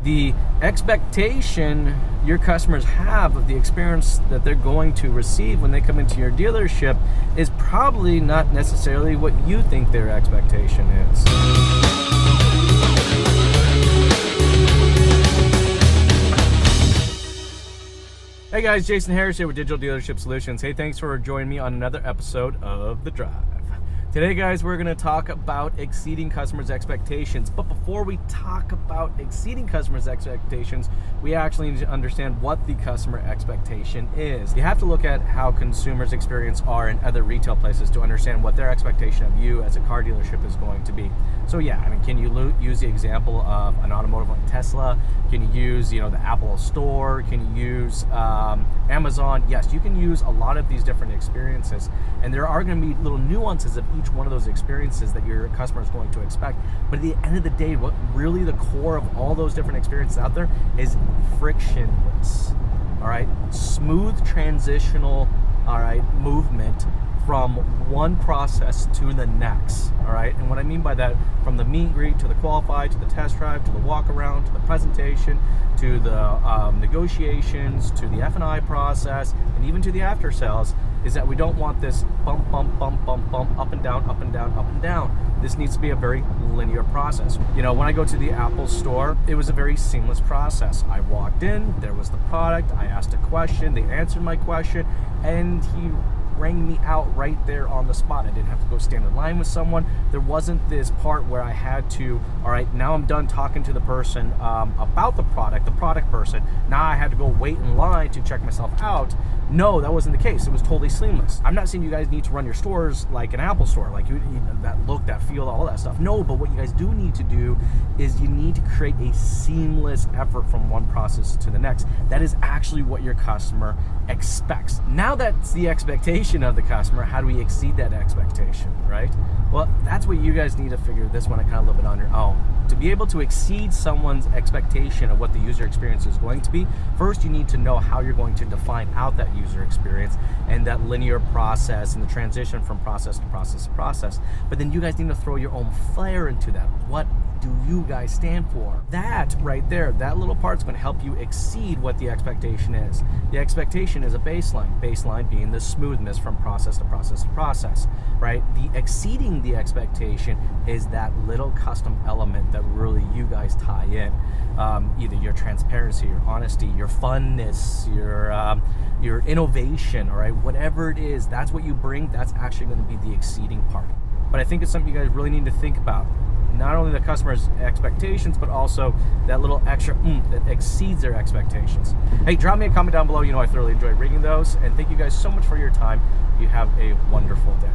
The expectation your customers have of the experience that they're going to receive when they come into your dealership is probably not necessarily what you think their expectation is. Hey guys, Jason Harris here with Digital Dealership Solutions. Hey, thanks for joining me on another episode of The Drive. Today, guys, we're going to talk about exceeding customers' expectations. But before we talk about exceeding customers' expectations, we actually need to understand what the customer expectation is. You have to look at how consumers' experience are in other retail places to understand what their expectation of you as a car dealership is going to be. So yeah, I mean, can you use the example of an automotive like Tesla? Can you use, the Apple Store? Can you use Amazon? Yes, you can use a lot of these different experiences, and there are going to be little nuances of each one of those experiences that your customer is going to expect. But at the end of the day, what really the core of all those different experiences out there is frictionless. All right, smooth transitional, all right, movement from one process to the next. All right, and what I mean by that, from the meet and greet to the qualify to the test drive to the walk around to the presentation to the negotiations to the F&I process and even to the after sales, is that we don't want this bump, bump, bump, bump, bump, up and down, up and down, up and down. This needs to be a very linear process. When I go to the Apple Store, it was a very seamless process. I walked in, there was the product, I asked a question, they answered my question, and he rang me out right there on the spot. I didn't have to go stand in line with someone. There wasn't this part where I had to, all right, now I'm done talking to the person about the product person. Now I had to go wait in line to check myself out. No, that wasn't the case. It was totally seamless. I'm not saying you guys need to run your stores like an Apple store, like that look, that feel, all that stuff. No, but what you guys do need to do is you need to create a seamless effort from one process to the next. That is actually what your customer expects. Now that's the expectation of the customer, how do we exceed that expectation, right? Well, that's what you guys need to figure this one out kind of a little bit on your own. To be able to exceed someone's expectation of what the user experience is going to be, first you need to know how you're going to define out that user experience and that linear process and the transition from process to process to process. But then you guys need to throw your own flair into that. What do you guys stand for? That right there, that little part's going to help you exceed what the expectation is. The expectation is a baseline being the smoothness from process to process to process, right? The exceeding the expectation is that little custom element that really you guys tie in. Either your transparency, your honesty, your funness, your innovation, all right? Whatever it is, that's what you bring. That's actually going to be the exceeding part. But I think it's something you guys really need to think about. Not only the customer's expectations, but also that little extra that exceeds their expectations. Hey, drop me a comment down below. I thoroughly enjoy reading those. And thank you guys so much for your time. You have a wonderful day.